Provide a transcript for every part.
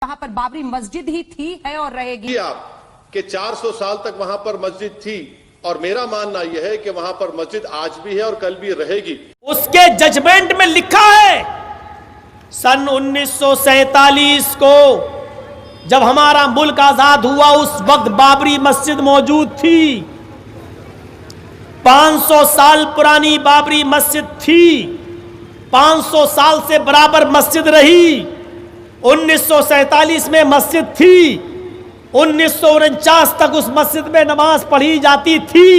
वहां पर बाबरी मस्जिद ही थी, है और रहेगी। आप कि 400 साल तक वहां पर मस्जिद थी और मेरा मानना यह है कि वहां पर मस्जिद आज भी है और कल भी रहेगी। उसके जजमेंट में लिखा है सन 1947 को जब हमारा मुल्क आजाद हुआ उस वक्त बाबरी मस्जिद मौजूद थी। 500 साल पुरानी बाबरी मस्जिद थी, 500 साल से बराबर मस्जिद रही। 1947 में मस्जिद थी, 1949 तक उस मस्जिद में नमाज पढ़ी जाती थी।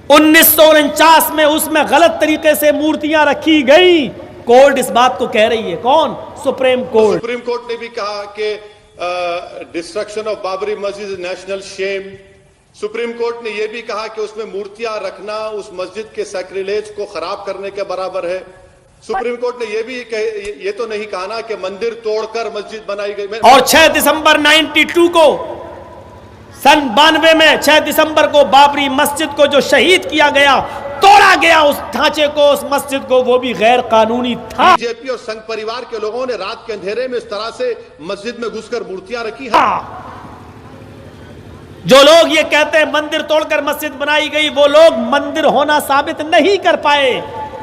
1949 में उसमें गलत तरीके से मूर्तियां रखी गई। कोर्ट इस बात को कह रही है, कौन? Supreme court. सुप्रीम कोर्ट ने भी कहा कि destruction of Babri Masjid is national shame. Supreme Court ने यह भी कहा कि उसमें मूर्तियां रखना उस मस्जिद के सैक्रिलेज को खराब करने के बराबर है। सुप्रीम कोर्ट ने ये तो नहीं कहा ना कि मंदिर तोड़कर मस्जिद बनाई गई। और 6 दिसंबर 92 को, सन 92 में 6 दिसंबर को बाबरी मस्जिद को जो शहीद किया गया, तोड़ा गया उस ढांचे को, उस मस्जिद को, वो भी गैर कानूनी था। बीजेपी और संघ परिवार के लोगों ने रात के अंधेरे में इस तरह से मस्जिद में घुसकर मूर्तियां रखी है। जो लोग ये कहते हैं मंदिर तोड़कर मस्जिद बनाई गई, वो लोग मंदिर होना साबित नहीं कर पाए।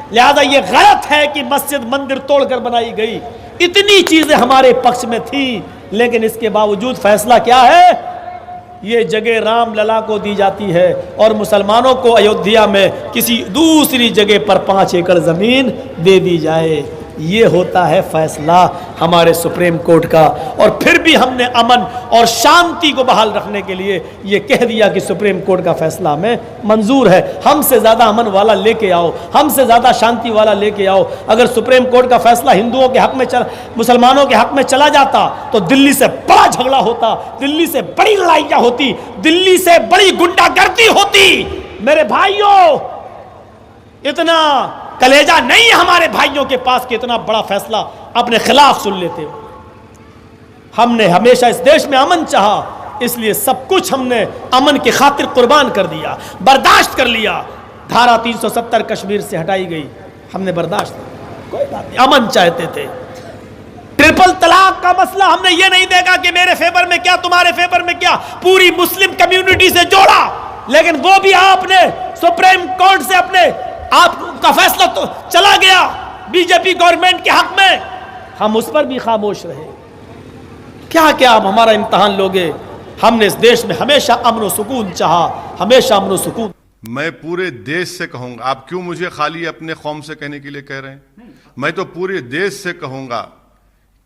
लिहाजा ये गलत है कि मस्जिद मंदिर तोड़कर बनाई गई। इतनी चीजें हमारे पक्ष में थी, लेकिन इसके बावजूद फैसला क्या है? ये जगह राम लला को दी जाती है और मुसलमानों को अयोध्या में किसी दूसरी जगह पर 5 एकड़ जमीन दे दी जाए। ये होता है फैसला हमारे सुप्रीम कोर्ट का। और फिर भी हमने अमन और शांति को बहाल रखने के लिए ये कह दिया कि सुप्रीम कोर्ट का फैसला हमें मंजूर है। हमसे ज़्यादा अमन वाला लेके आओ, हमसे ज़्यादा शांति वाला लेके आओ। अगर सुप्रीम कोर्ट का फैसला हिंदुओं के हक में मुसलमानों के हक में चला जाता तो दिल्ली से बड़ा झगड़ा होता, दिल्ली से बड़ी लड़ाइयाँ होती, दिल्ली से बड़ी गुंडागर्दी होती। मेरे भाइयों, इतना कलेजा नहीं है हमारे भाइयों के पास कि इतना बड़ा फैसला अपने खिलाफ सुन लेते हो। हमने हमेशा इस देश में अमन चाहा, इसलिए सब कुछ हमने अमन की खातिर कुर्बान कर दिया, बर्दाश्त कर लिया। धारा 370 कश्मीर से हटाई गई, हमने बर्दाश्त किया, कोई बात नहीं, अमन चाहते थे। ट्रिपल तलाक का मसला हमने ये नहीं देखा कि मेरे फेवर में क्या, तुम्हारे फेवर में क्या, पूरी मुस्लिम कम्युनिटी से जोड़ा। लेकिन वो भी आपने सुप्रीम कोर्ट से अपने आपका फैसला तो चला गया बीजेपी गवर्नमेंट के हक में, हम उस पर भी खामोश रहे। क्या क्या आप हमारा इम्तिहान लोगे? हमने इस देश में हमेशा अमन और सुकून चाहा, हमेशा अमन और सुकून। मैं पूरे देश से कहूंगा, आप क्यों मुझे खाली अपने कौम से कहने के लिए कह रहे हैं? मैं तो पूरे देश से कहूंगा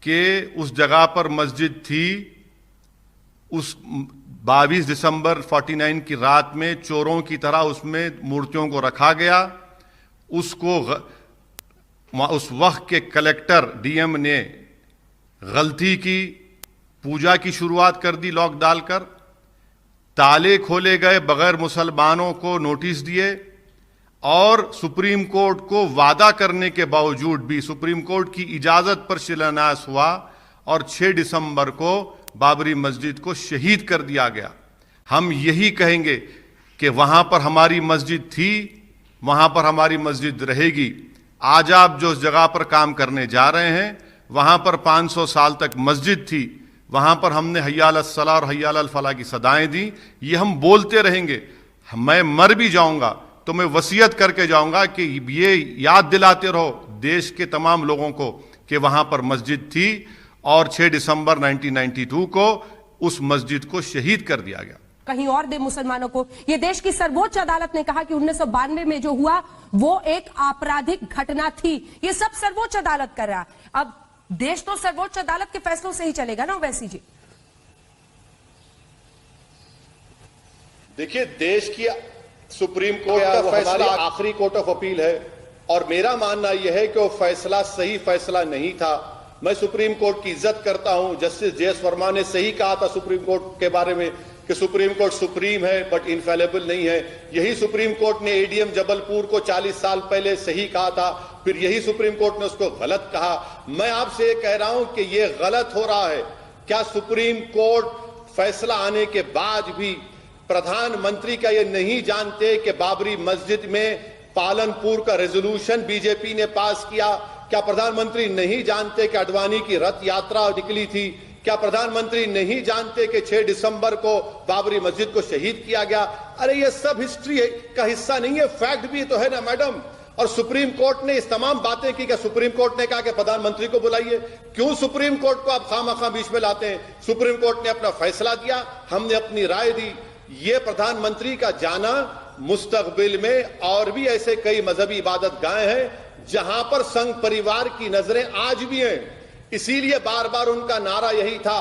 कि उस जगह पर मस्जिद थी। उस 22 दिसंबर 49 की रात में चोरों की तरह उसमें मूर्तियों को रखा गया। उसको उस वक्त के कलेक्टर डीएम ने गलती की, पूजा की शुरुआत कर दी लॉक डालकर, ताले खोले गए बगैर मुसलमानों को नोटिस दिए और सुप्रीम कोर्ट को वादा करने के बावजूद भी सुप्रीम कोर्ट की इजाजत पर शिलान्यास हुआ और 6 दिसंबर को बाबरी मस्जिद को शहीद कर दिया गया। हम यही कहेंगे कि वहां पर हमारी मस्जिद थी, वहां पर हमारी मस्जिद रहेगी। आज आप जो जगह पर काम करने जा रहे हैं, वहां पर 500 साल तक मस्जिद थी, वहां पर हमने हय्या अलस सलाह और हय्या अलल फलाह की सदाएं दी। ये हम बोलते रहेंगे। मैं मर भी जाऊंगा तो मैं वसीयत करके जाऊंगा कि ये याद दिलाते रहो देश के तमाम लोगों को कि वहां पर मस्जिद थी और 6 दिसंबर 1992 को उस मस्जिद को शहीद कर दिया गया। कहीं और दे मुसलमानों को। यह देश की सर्वोच्च अदालत ने कहा कि 1992 में जो हुआ वो एक आपराधिक घटना थी। ये सब सर्वोच्च अदालत कर रहा है। अब देश तो सर्वोच्च अदालत के फैसलों से ही चलेगा ना वैसी जी। देखिए, देश की सुप्रीम कोर्ट का फैसला आखिरी कोर्ट ऑफ अपील है और मेरा मानना यह है कि वो फैसला सही फैसला नहीं था। मैं सुप्रीम कोर्ट की इज्जत करता हूं। जस्टिस जेएस वर्मा ने सही कहा था सुप्रीम कोर्ट के बारे में कि सुप्रीम कोर्ट सुप्रीम है बट इनफेलेबल नहीं है। यही सुप्रीम कोर्ट ने एडीएम जबलपुर को 40 साल पहले सही कहा था, फिर यही सुप्रीम कोर्ट ने उसको गलत कहा। मैं आपसे ये कह रहा हूं कि ये गलत हो रहा है। क्या सुप्रीम कोर्ट फैसला आने के बाद भी प्रधानमंत्री का ये नहीं जानते कि बाबरी मस्जिद में पालनपुर का रेजोल्यूशन बीजेपी ने पास किया? क्या प्रधानमंत्री नहीं जानते कि अडवाणी की रथ यात्रा निकली थी? क्या प्रधानमंत्री नहीं जानते कि 6 दिसंबर को बाबरी मस्जिद को शहीद किया गया? अरे ये सब हिस्ट्री का हिस्सा नहीं है, फैक्ट भी तो है ना मैडम। और सुप्रीम कोर्ट ने इस तमाम बातें की। क्या सुप्रीम कोर्ट ने कहा कि प्रधानमंत्री को बुलाइए? क्यों सुप्रीम कोर्ट को आप खामखा बीच में लाते हैं? सुप्रीम कोर्ट ने अपना फैसला दिया, हमने अपनी राय दी। ये प्रधानमंत्री का जाना मुस्तकबिल में और भी ऐसे कई मजहबी इबादत गाह हैं जहां पर संघ परिवार की नजरें आज भी हैं। इसीलिए बार बार उनका नारा यही था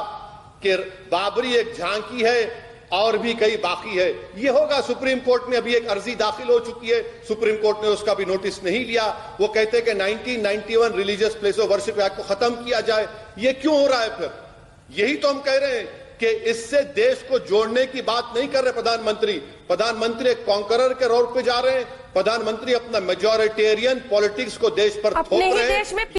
कि बाबरी एक झांकी है और भी कई बाकी है। ये होगा। सुप्रीम कोर्ट में अभी एक अर्जी दाखिल हो चुकी है, सुप्रीम कोर्ट ने उसका भी नोटिस नहीं लिया। वो कहते हैं कि 1991 religious place of worship act को खत्म किया जाए। ये क्यों हो रहा है फिर? यही तो हम कह रहे हैं कि इससे देश को जोड़ने की बात नहीं कर रहे प्रधानमंत्री। प्रधानमंत्री एक कॉन्करर के रोड पे जा रहे हैं। प्रधानमंत्री अपना मेजॉरिटेरियन पॉलिटिक्स को देश पर थोप अपने ही रहे हैं। देश में